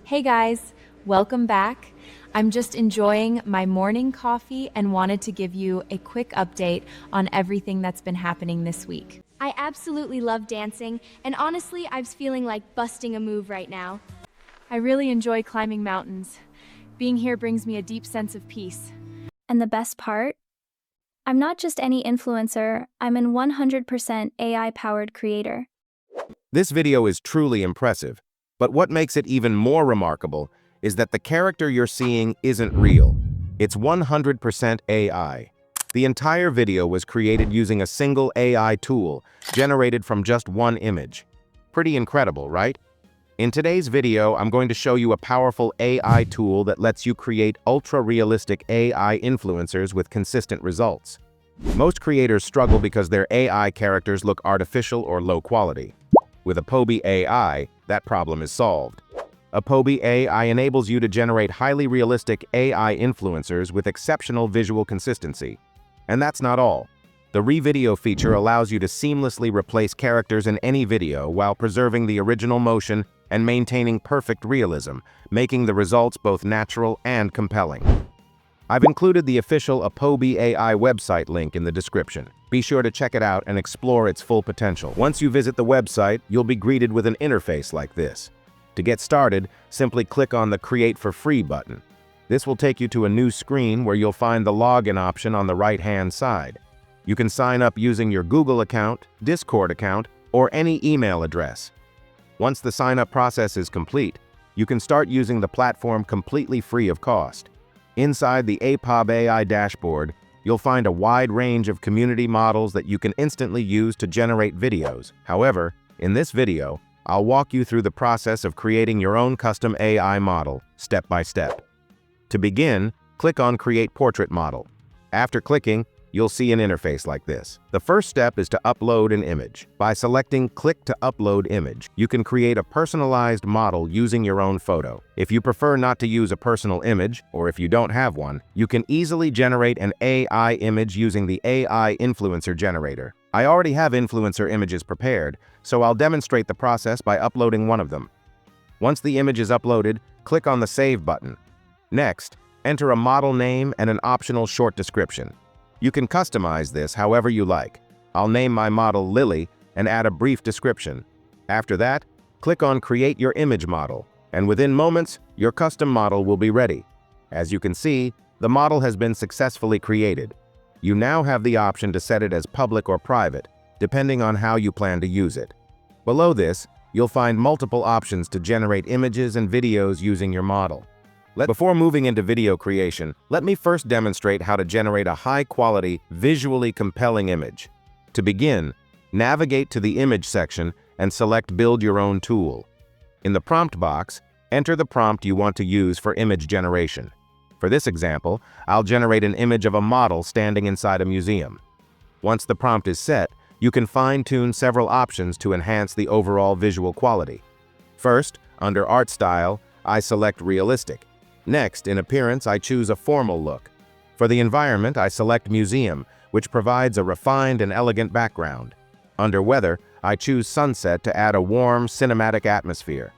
Hey guys, welcome back. I'm just enjoying my morning coffee and wanted to give you a quick update on everything that's been happening this week. I absolutely love dancing, and honestly, I'm feeling like busting a move right now. I really enjoy climbing mountains. Being here brings me a deep sense of peace. And the best part? I'm not just any influencer, I'm an 100% AI-powered creator. This video is truly impressive, but what makes it even more remarkable is that the character you're seeing isn't real. It's 100% AI. The entire video was created using a single AI tool, generated from just one image. Pretty incredible, right? In today's video, I'm going to show you a powerful AI tool that lets you create ultra-realistic AI influencers with consistent results. Most creators struggle because their AI characters look artificial or low quality. With Apobe AI, that problem is solved. Apobe AI enables you to generate highly realistic AI influencers with exceptional visual consistency. And that's not all. The Revideo feature allows you to seamlessly replace characters in any video while preserving the original motion and maintaining perfect realism, making the results both natural and compelling. I've included the official Apobe AI website link in the description. Be sure to check it out and explore its full potential. Once you visit the website, you'll be greeted with an interface like this. To get started, simply click on the Create for Free button. This will take you to a new screen where you'll find the login option on the right-hand side. You can sign up using your Google account, Discord account, or any email address. Once the sign-up process is complete, you can start using the platform completely free of cost. Inside the Apob AI dashboard, you'll find a wide range of community models that you can instantly use to generate videos. However, in this video, I'll walk you through the process of creating your own custom AI model, step by step. To begin, click on Create Portrait Model. After clicking, you'll see an interface like this. The first step is to upload an image. By selecting Click to Upload Image, you can create a personalized model using your own photo. If you prefer not to use a personal image, or if you don't have one, you can easily generate an AI image using the AI Influencer Generator. I already have influencer images prepared, so I'll demonstrate the process by uploading one of them. Once the image is uploaded, click on the Save button. Next, enter a model name and an optional short description. You can customize this however you like. I'll name my model Lily and add a brief description. After that, click on Create Your Image Model, and within moments, your custom model will be ready. As you can see, the model has been successfully created. You now have the option to set it as public or private, depending on how you plan to use it. Below this, you'll find multiple options to generate images and videos using your model. Before moving into video creation, let me first demonstrate how to generate a high-quality, visually compelling image. To begin, navigate to the Image section and select Build Your Own Tool. In the prompt box, enter the prompt you want to use for image generation. For this example, I'll generate an image of a model standing inside a museum. Once the prompt is set, you can fine-tune several options to enhance the overall visual quality. First, under Art Style, I select Realistic. Next, in appearance, I choose a formal look. For the environment, I select Museum, which provides a refined and elegant background. Under Weather, I choose Sunset to add a warm, cinematic atmosphere.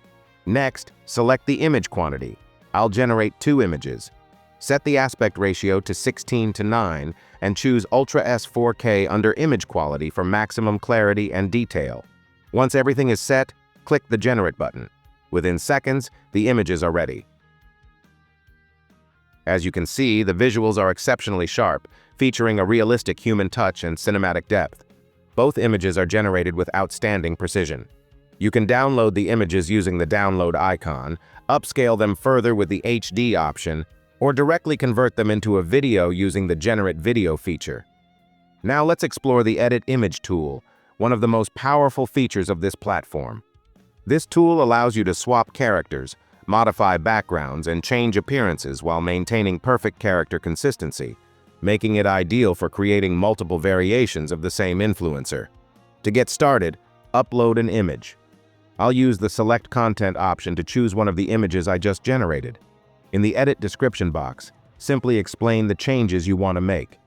Next, select the image quantity. I'll generate 2 images. Set the aspect ratio to 16:9 and choose Ultra S 4K under Image Quality for maximum clarity and detail. Once everything is set, click the Generate button. Within seconds, the images are ready. As you can see, the visuals are exceptionally sharp, featuring a realistic human touch and cinematic depth. Both images are generated with outstanding precision. You can download the images using the download icon, upscale them further with the HD option, or directly convert them into a video using the Generate Video feature. Now let's explore the Edit Image tool, one of the most powerful features of this platform. This tool allows you to swap characters, modify backgrounds, and change appearances while maintaining perfect character consistency, making it ideal for creating multiple variations of the same influencer. To get started, upload an image. I'll use the Select Content option to choose one of the images I just generated. In the Edit description box, simply explain the changes you want to make.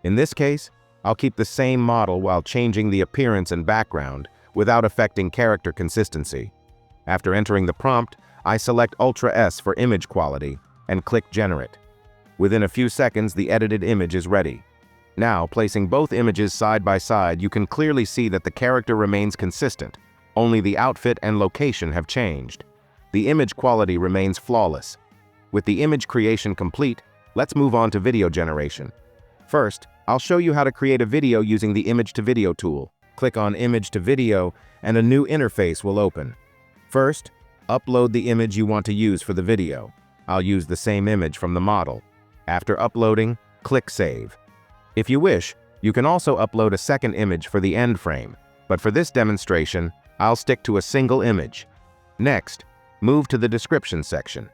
In this case, I'll keep the same model while changing the appearance and background without affecting character consistency. After entering the prompt, I select Ultra S for image quality and click Generate. Within a few seconds, the edited image is ready. Now, placing both images side by side, you can clearly see that the character remains consistent. Only the outfit and location have changed. The image quality remains flawless. With the image creation complete, let's move on to video generation. First, I'll show you how to create a video using the Image to Video tool. Click on Image to Video, and a new interface will open. First, upload the image you want to use for the video. I'll use the same image from the model. After uploading, click Save. If you wish, you can also upload a second image for the end frame, but for this demonstration, I'll stick to a single image. Next, move to the description section.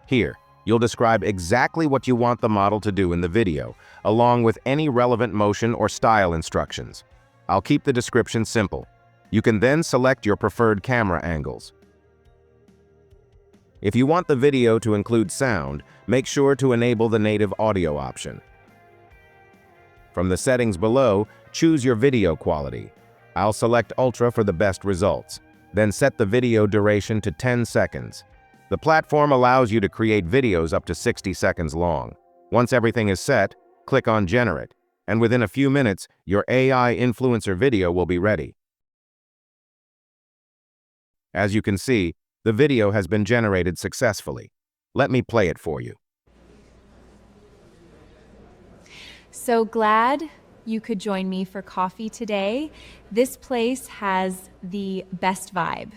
Here, you'll describe exactly what you want the model to do in the video, along with any relevant motion or style instructions. I'll keep the description simple. You can then select your preferred camera angles. If you want the video to include sound, make sure to enable the native audio option. From the settings below, choose your video quality. I'll select Ultra for the best results. Then set the video duration to 10 seconds. The platform allows you to create videos up to 60 seconds long. Once everything is set, click on Generate, and within a few minutes, your AI influencer video will be ready. As you can see, the video has been generated successfully. Let me play it for you. So glad you could join me for coffee today. This place has the best vibe.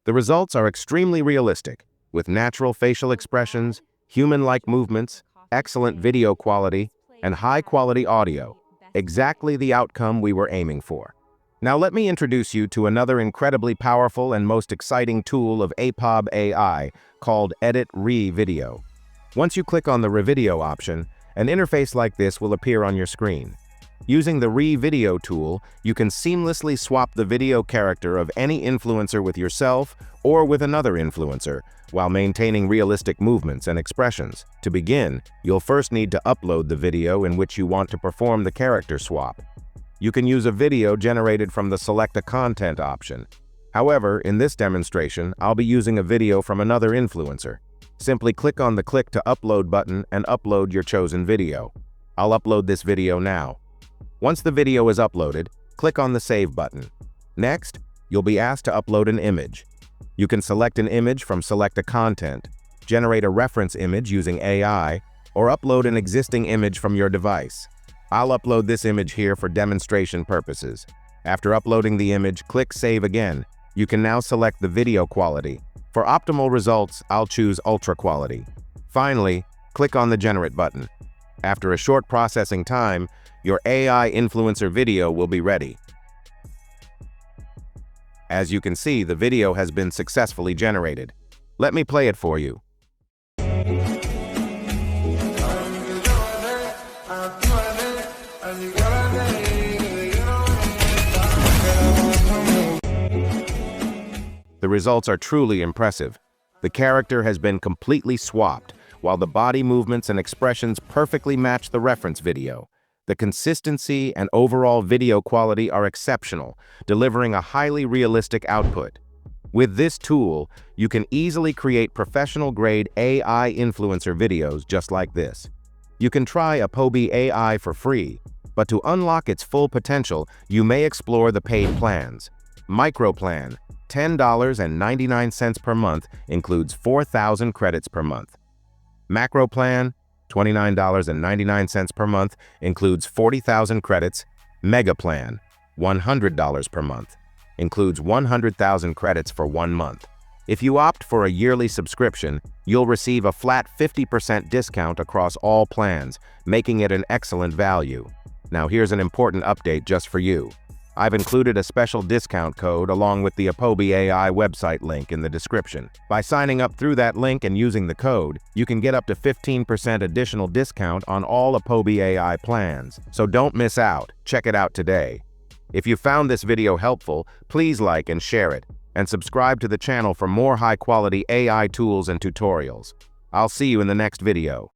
The results are extremely realistic, with natural facial expressions, human-like movements, excellent video quality, and high-quality audio, exactly the outcome we were aiming for. Now let me introduce you to another incredibly powerful and most exciting tool of Apob AI called Edit Re-Video. Once you click on the Re-Video option, an interface like this will appear on your screen. Using the Re-Video tool, you can seamlessly swap the video character of any influencer with yourself or with another influencer, while maintaining realistic movements and expressions. To begin, you'll first need to upload the video in which you want to perform the character swap. You can use a video generated from the Select a Content option. However, in this demonstration, I'll be using a video from another influencer. Simply click on the Click to Upload button and upload your chosen video. I'll upload this video now. Once the video is uploaded, click on the Save button. Next, you'll be asked to upload an image. You can select an image from Select a Content, generate a reference image using AI, or upload an existing image from your device. I'll upload this image here for demonstration purposes. After uploading the image, click Save again. You can now select the video quality. For optimal results, I'll choose Ultra Quality. Finally, click on the Generate button. After a short processing time, your AI influencer video will be ready. As you can see, the video has been successfully generated. Let me play it for you. The results are truly impressive. The character has been completely swapped, while the body movements and expressions perfectly match the reference video. The consistency and overall video quality are exceptional, delivering a highly realistic output. With this tool, you can easily create professional-grade AI influencer videos just like this. You can try Apobe AI for free, but to unlock its full potential, you may explore the paid plans. Micro Plan, $10.99 per month, includes 4,000 credits per month. Macro Plan, $29.99 per month, includes 40,000 credits. Mega Plan, $100 per month, includes 100,000 credits for 1 month. If you opt for a yearly subscription, you'll receive a flat 50% discount across all plans, making it an excellent value. Now here's an important update just for you. I've included a special discount code along with the Apobe AI website link in the description. By signing up through that link and using the code, you can get up to 15% additional discount on all Apobe AI plans. So don't miss out. Check it out today. If you found this video helpful, please like and share it, and subscribe to the channel for more high-quality AI tools and tutorials. I'll see you in the next video.